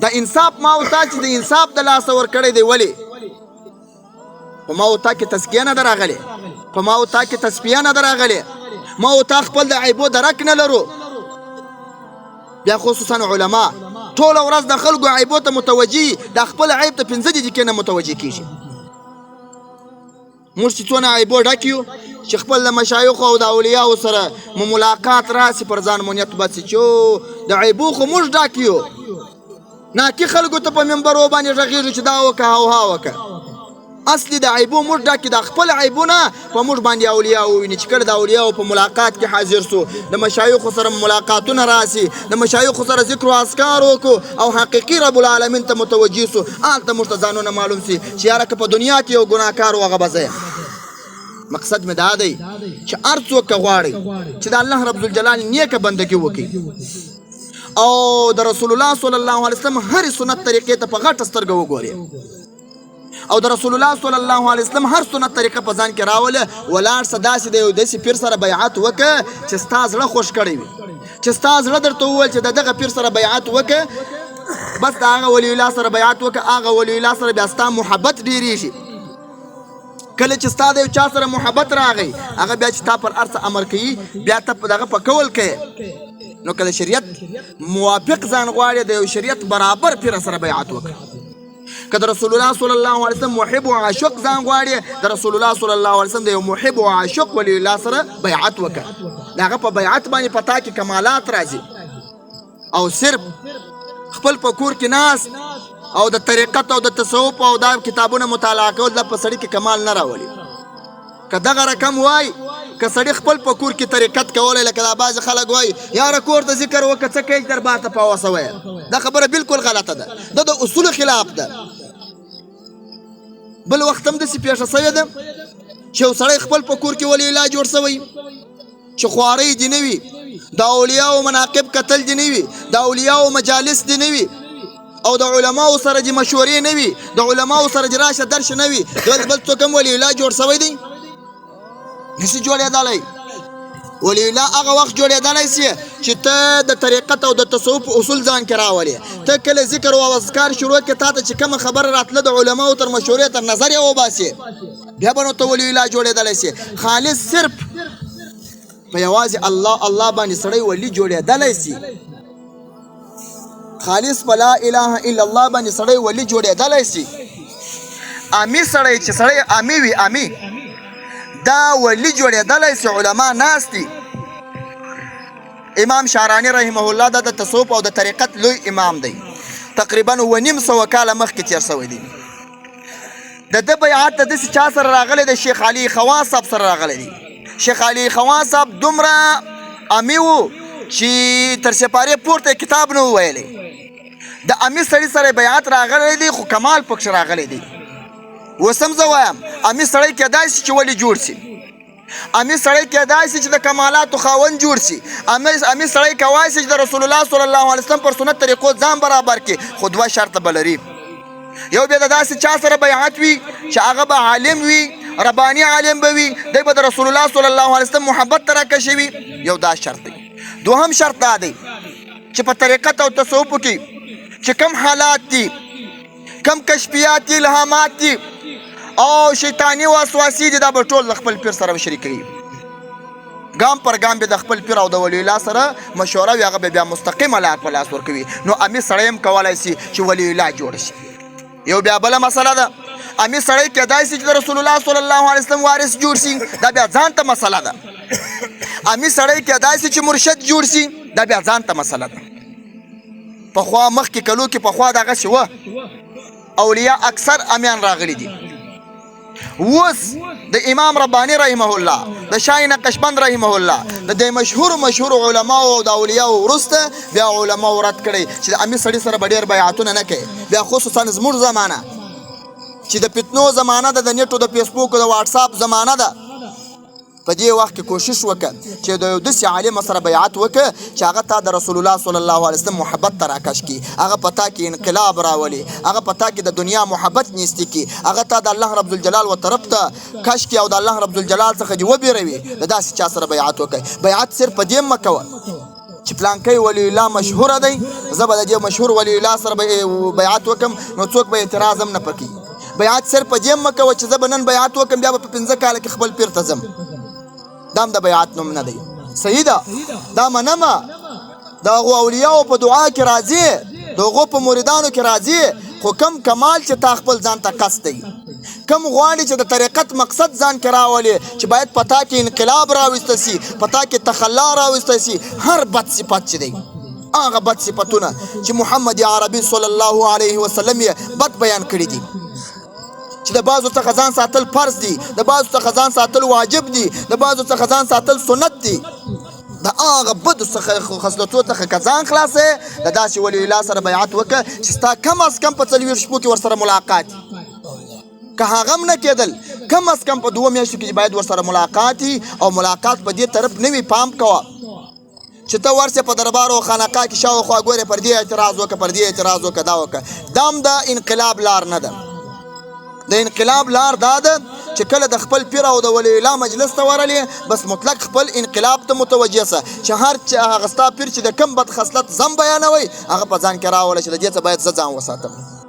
دا انصاف ما او تا چې د انصاف د لاسه ورکړی دی. ولې په ما او تا کې تزکیه نه ده راغلې، په ما او تا کې تصفیه نه ده راغلې، ما او تا خپل د عیبو درک نه لرو. بیا خصوصا علما ټوله ورځ د خلکو عیبو ته متوجي، د خپل عیب ته 5 دقیقې نه متوجي کېږي. موږ چې څونه عیبو ډک یو چې خپل د مشایخو او د اولیاو سره ملاقات راسي پر ځان مونیت بسي چې د عیبو خو موږ ډک یو، ناکي خلکو ته په منبرو باندې غږیږو چې دا وکه او ها وکه. اصلي د عیبو موږ ډک د خپل عیبونه په موږ باندې اولیاء وویني چې کله د اولیاء په ملاقات کې حاضر سو، د مشایخو سره ملاقاتونه راسي، د مشایخو سره ذکر او اذکار وکړو او حقیقي رب العالمین ته متوجي سو، هلته موږ ته ځانونه معلوم سي چې یاره که په دنیا کې یو ګناهکار و هغه به زه. مقصد مې دا دی چې هر څوک غواړي چې د الله رب الجلال نیکه بندګي وکړي او د رسول الله صلی الله علیه وسلم هر سنت طریقې ته په غټه سترګه وګوري او د رسول الله صلی الله علیه وسلم هر سنت طریقه په ځان کې راوله، ولاړ څه داسې د یو داسې پیر سره بیعت وکړه چې ستا زړه خوش کړی وي، چې ستا زړه درته وویل چې د دغه پیر سره بیعت وکړه، بس د هغه ولی الله سره بیعت وکړه، هغه ولی الله سره بیا ستا محبت ډېرېږي. کله چې ستا د یو چا سره محبت راغی هغه بیا چې تا پر هر څه امر کوي بیا ته په دغه په کول کوې. نو که د شریعت موافق ځان غواړي د یو شریعت برابر پیر سره بیعت وکړه. که د رسول الله صلی الله علیه وسلم محب او عاشق ځان غواړي د رسول الله صلی الله علیه وسلم د یو محب او عاشق ولی الله سره بیعت وکړه. د هغه په بیعت باندې پتا کې کمالات راځي او صرف خپل په کور کې ناست او د طریقت او د تصوف او د کتابونو مطالعه کول د په سړي کې کمال نه راولي. که دغه رقم وای که سړي خپل په کور کې طریقت کولی لکه دا بعضې خلک وایي یاره کور ته ذکر وکړه څه کوي دربار ته پاوسه وایه، دا خبره بالکل غلطه ده، دا د اصولو خلاف ده. بل وخت هم داسې پیښه سوې ده چې یو سړی خپل په کور کې ولی الله جوړ سوی چې خوارۍ دې نه وي، د اولیاو مناقب کتل دې نه وي، د اولیاو مجالس دې نه وي او د علماو سره دې مشورې نه وي، د علماو سره دې راشه درشه نه وي، بل څوک هم ولی الله جوړ سوی دی نشي جوړېدلی. ولی الله هغه وخت جوړېدلی سي چې ته د طریقت او د تصوف اصول ځان کې راولې. ته کله ذکر او اذکار شروع کړې تا ته چې کومه خبره راتله د علماو تر مشورې تر نظر یې وباسې بیا به نو ته ولی الله جوړېدلی سي. خالص صرف په یوازې الله باندې سړی ولی جوړېدلی سي، خالص په لا اله الا الله باندې سړی ولی جوړېدلی سي. امي سړی چې سړی امي وي امي دا ولی جوړېدلی سي. علما ناست دي. امام شعراني رحمه الله دا د تصوف او د طریقت لوی امام دی، تقریبا 900 کاله مخکې تېر سوی دی. د ده بیعت د داسې چا سره راغلی دی؟ شیخ علي خواص صاحب سره راغلی دی. شیخ علي خواص صاحب دومره امي و چې تر سپارې پورته کتاب نه و ویلی. د امي سړي سره بیعت راغلی دی خو کمال پکښې راغلی دی. اوس هم زه وایم امي سړی کېدای شي چې ولې جوړ سي، امي سړی کېدای شي چې د کمالاتو خاوند جوړ سي، امي سړی کوای شي چې د رسول الله صلی الله علیه وسلم پر سنت طریقو ځان برابر کړي، خو 2 شرطه به لري. یو بیا د داسې چا سره بیعت وي چې هغه به عالم وي، رباني عالم به وي، دی به د رسول الله صلی الله علیه وسلم محبت ته راکشي وي. یو دا شرط دی. دوهم شرط دا دی چې په طریقت او تصوفو کې چې کم حالات دي، کم کشفیات دي، الهامات دي او شیطانی وسواسې دي، دا به ټول د خپل پیر سره شریکوي. ګام پر ګام به د خپل پیر او د ولی الله سره مشوره وي، هغه به بیا مستقیمه لار په لاس ورکوي. نو امي سړی هم کولی سي چې ولی الله جوړ شي. یو بیا بله مسله ده، امي سړی کېدای سي چې د رسول الله صلی الله علیه وسلم وارث جوړ سي، دا بیا ځان ته مسله ده. امي سړی کېدای سي چې مرشد جوړ سي، دا بیا ځان ته مسله ده. پخوا مخکې کلو کې پخوا دغسې وه اولیاء اکثر امیان راغلي دي. اوس د امام رباني رحمه الله، د شاه نقشبند رحمه الله، د دې مشهور علماو او د اولیاو وروسته بیا علماو رد کړی چې د امي سړي سره به ډېر بیعتونه نه کوي. بیا خصوصا زموږ زمانه چې د فتنو زمانه ده، د نیټو د فیسبوک د واټساپ زمانه ده، په دې وخت کې کوشش وکړه چې د یو داسې عالم سره بیعت وکړه چې هغه تا د رسول الله صلی الله علیه وسلم محبت ته راکش کړي، هغه په تا کې انقلاب راولي، هغه په تا کې د دنیا محبت نیستي کړي، هغه تا د الله رب الجلال و طرف ته کش کړي او د الله رب الجلال څخه دې وبېروي. د داسې چا سره بیعت وکړئ. بیعت صرف په دې مه کوه چې پلانکی ولی الله مشهوره دی زه به د دې مشهور ولی الله سره بیعت وکم نو څوک به اعتراض هم نه پکې بیعت صرف په دې مه کوه چې زه به نن بیعت وکم بیا به په 15 کاله کې خپل پیر ته ځم دا هم د بیعت نوم نه دی صحیح ده دا منمه د هغو اولیاو په دعا کې راځي د هغو په مریدانو کې راځي خو کم کمال چې تا خپل ځان ته قصد دی کم غواړي چې د طریقت مقصد ځان کې راولي چې باید پتا کې انقلاب راوسته سي پتا کې تخلا راوسته سي هر بد صفت چې دی هغه بد صفتونه چې محمد عربي صلی الله علیه وسلم یې بد بیان کړي دي چې د بعضو څخه ځان ساتل فرض دي د بعضو څخه ځان ساتل واجب دي د بعضو څخه ځان ساتل سنت دي د هغه بدو څخه خصلتو څخه که ځان خلاصې د داسې ولی الله سره بیعت وکړه چې ستا کم از کم په 4 شپو کې ورسره ملاقات که هغه هم نه کېدل کم از کم په 2 میاشتو کې باید ورسره ملاقات او ملاقات په دې طرف نه وي پام کوه چې ته ورسې په دربار او خانقاه کې شاوخوا ګورې پر دې اعتراض وکړه پر دې اعتراض وکړه دا وکړه دا هم د انقلاب لار نه ده د انقلاب لار دا ده چې کله د خپل پیر او د ولی الله مجلس ته ورلې بس مطلق خپل انقلاب ته متوجه سه چې هر هغه ستا پیر چې د کم بد خصلت زم بیانوي هغه په ځان کې راوله چې د دې څه باید زه ځان وساتم